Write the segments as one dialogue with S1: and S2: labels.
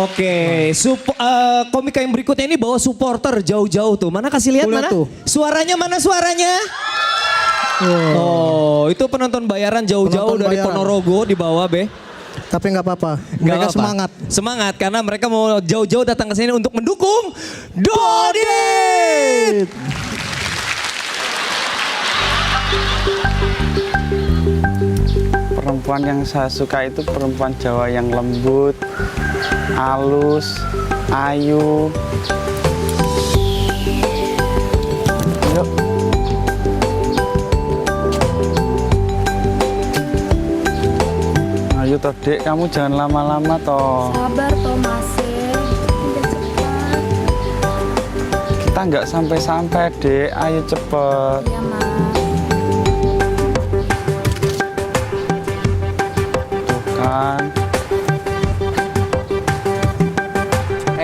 S1: Oke, komika yang berikutnya ini bawa supporter jauh-jauh tuh. Mana kasih lihat mana? Tuh. Suaranya mana suaranya? Oh, itu penonton bayaran jauh-jauh dari Ponorogo di bawah, Be.
S2: Tapi nggak apa-apa, mereka semangat.
S1: Semangat karena mereka mau jauh-jauh datang ke sini untuk mendukung Dodit.
S3: Perempuan yang saya suka itu perempuan Jawa yang lembut, halus, ayu. Yuk. Ayo toh Dek, kamu jangan lama-lama toh.
S4: Sabar toh Masih, udah cepat.
S3: Kita nggak sampai-sampai Dek, ayo cepet.
S4: Iya Mas.
S3: Kan.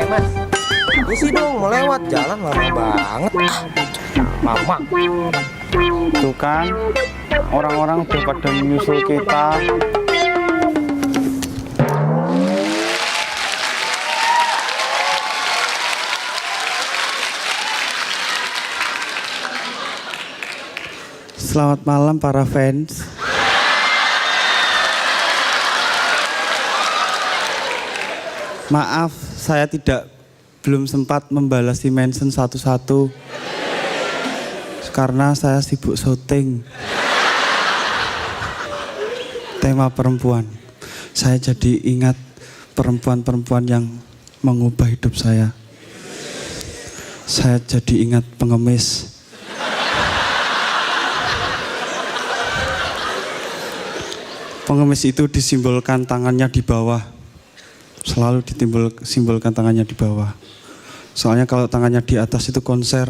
S2: Mas, isi dong mau lewat jalan lama banget. Mama.
S3: Tuh kan, orang-orang udah pada menyusul kita. Selamat malam para fans. Maaf, saya belum sempat membalas mention satu-satu karena saya sibuk syuting tema perempuan. Saya jadi ingat perempuan-perempuan yang mengubah hidup saya. Saya jadi ingat pengemis. Pengemis itu disimbolkan tangannya di bawah. Selalu simbolkan tangannya di bawah. Soalnya kalau tangannya di atas itu konser.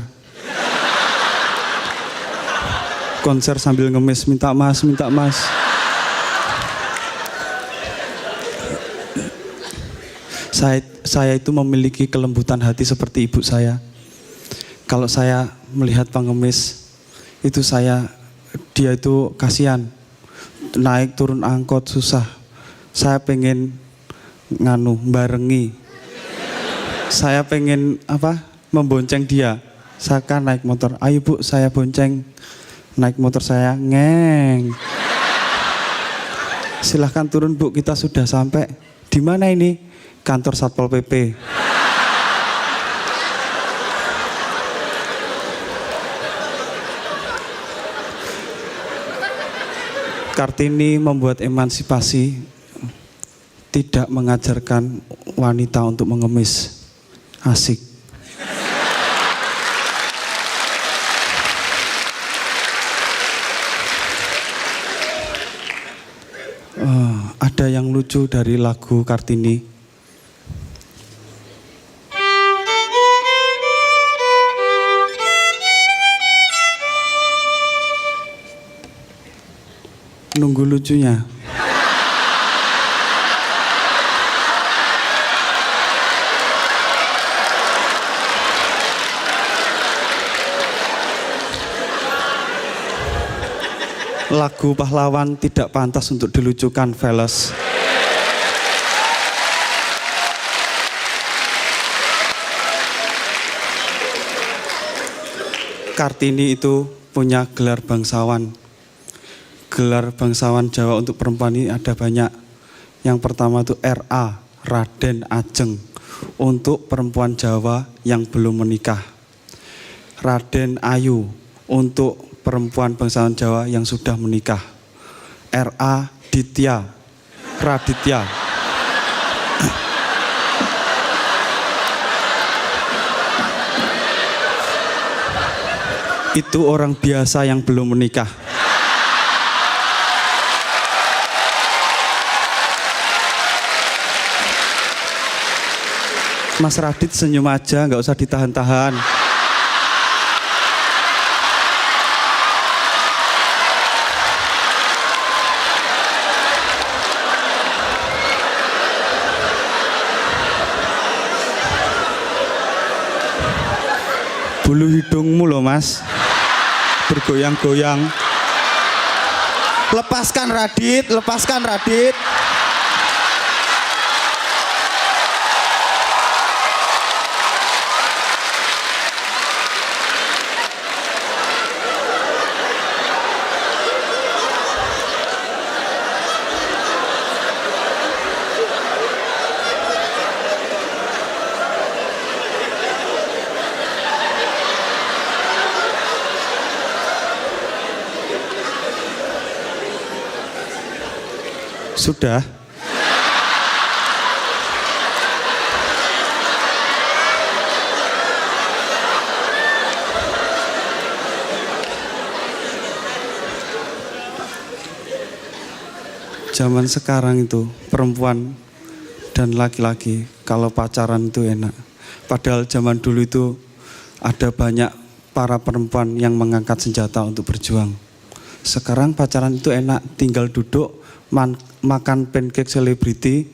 S3: Konser sambil ngemis, minta mas, minta mas. Saya itu memiliki kelembutan hati seperti ibu saya. Kalau saya melihat pengemis, itu dia itu kasihan. Naik turun angkot susah. Saya pengen barengi. Saya pengen membonceng dia. Saya kan naik motor. Ayo Bu, saya bonceng. Naik motor saya, ngeng. Silahkan turun Bu, kita sudah sampai. Di mana ini? Kantor Satpol PP. Kartini membuat emansipasi, tidak mengajarkan wanita untuk mengemis. Asik. Ada yang lucu dari lagu Kartini. Nunggu lucunya. Lagu pahlawan tidak pantas untuk dilucukan, fellas. Kartini itu punya gelar bangsawan. Gelar bangsawan Jawa untuk perempuan ini ada banyak. Yang pertama itu RA, Raden Ajeng. Untuk perempuan Jawa yang belum menikah. Raden Ayu untuk perempuan bangsawan Jawa yang sudah menikah. RA Ditya, Raditya. Itu orang biasa yang belum menikah. Mas Radit senyum aja, nggak usah ditahan-tahan. Bulu hidungmu loh Mas, bergoyang-goyang. Lepaskan Radit, lepaskan Radit. Sudah. Zaman sekarang itu perempuan dan laki-laki kalau pacaran itu enak. Padahal zaman dulu itu ada banyak para perempuan yang mengangkat senjata untuk berjuang. Sekarang pacaran itu enak, tinggal duduk makan pancake selebriti.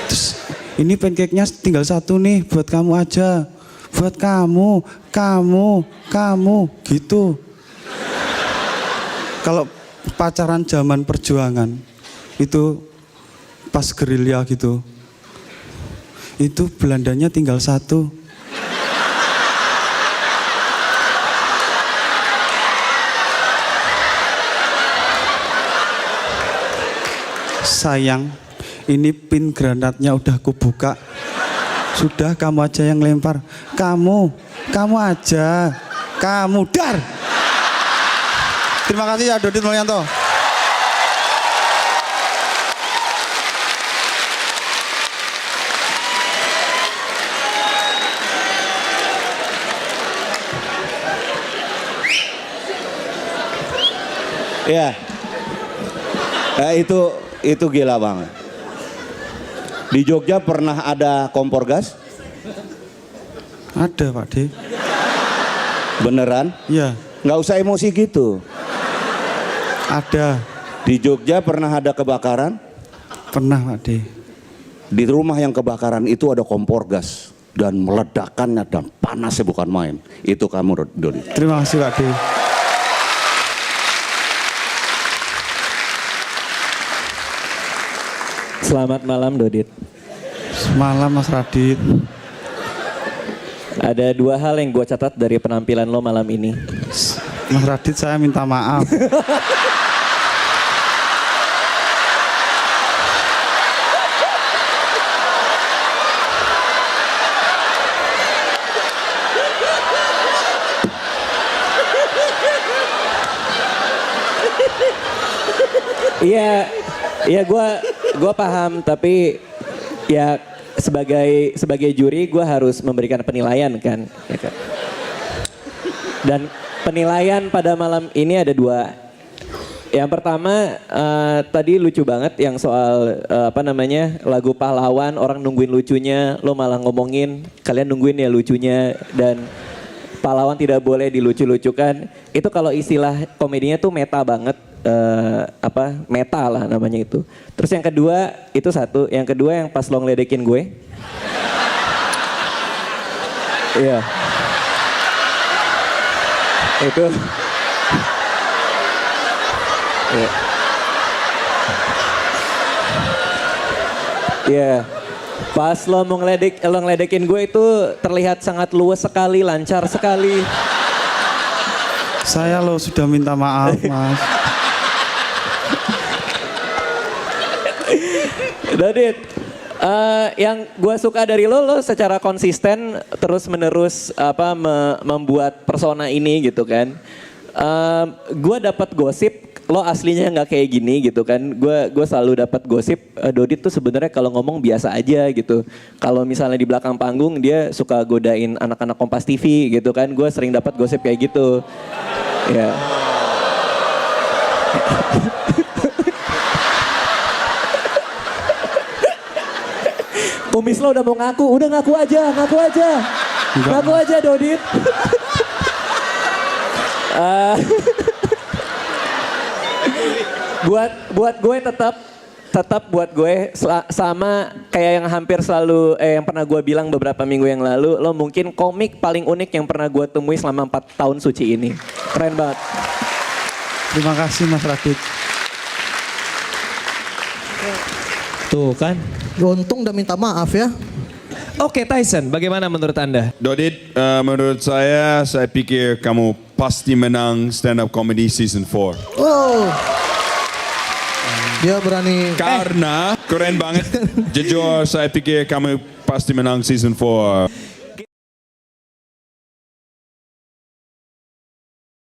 S3: Terus ini pancake-nya tinggal satu nih, buat kamu aja. Buat kamu gitu. Kalau pacaran zaman perjuangan itu pas gerilya gitu, itu Belandanya tinggal satu. Sayang, ini pin granatnya udah kubuka. Sudah kamu aja yang lempar. Kamu aja. Kamu dar. Terima kasih ya Dodit Mulyanto.
S5: Ya, itu gila banget. Di Jogja pernah ada kompor gas?
S3: Ada Pak D.
S5: Beneran?
S3: Iya.
S5: Nggak usah emosi gitu.
S3: Ada.
S5: Di Jogja pernah ada kebakaran?
S3: Pernah Pak D.
S5: Di rumah yang kebakaran itu ada kompor gas dan meledakannya dan panasnya bukan main. Itu kamu, Dodi.
S3: Terima kasih Pak D.
S6: Selamat malam Dodit.
S3: Semalam Mas Radit.
S6: Ada dua hal yang gue catat dari penampilan lo malam ini.
S3: Mas Radit saya minta maaf.
S6: Iya gue paham, tapi ya sebagai juri gue harus memberikan penilaian kan, ya kan. Dan penilaian pada malam ini ada dua. Yang pertama tadi lucu banget yang soal lagu pahlawan, orang nungguin lucunya, lo malah ngomongin kalian nungguin ya lucunya, dan pahlawan tidak boleh dilucu-lucukan. Itu kalau istilah komedinya tuh meta banget. Meta lah namanya itu. Terus yang kedua itu satu, yang kedua yang pas lo ngeledekin gue. Iya. Itu. Iya. Iya. Pas lo mau ngeledekin gue itu terlihat sangat luwes sekali, lancar sekali.
S3: Saya lo sudah minta maaf Mas.
S6: Dodit, yang gue suka dari lo secara konsisten terus menerus membuat persona ini gitu kan. Gue dapat gosip lo aslinya nggak kayak gini gitu kan. Gue selalu dapat gosip Dodit tuh sebenarnya kalau ngomong biasa aja gitu. Kalau misalnya di belakang panggung dia suka godain anak-anak Kompas TV gitu kan. Gue sering dapat gosip kayak gitu. Ya. Kumis lo udah mau ngaku, udah ngaku aja. Ngaku aja Dodit. Buat gue tetap buat gue sama kayak yang hampir selalu yang pernah gue bilang beberapa minggu yang lalu, lo mungkin komik paling unik yang pernah gue temui selama 4 tahun suci ini. Keren banget.
S3: Terima kasih Mas Radit.
S1: Tuh kan.
S2: Untung udah minta maaf ya.
S1: Oke Tyson, bagaimana menurut Anda?
S7: Dodit, menurut saya pikir kamu pasti menang stand up comedy season 4.
S2: Wow. Dia berani.
S7: Karena keren banget. Jujur saya pikir kamu pasti menang season 4.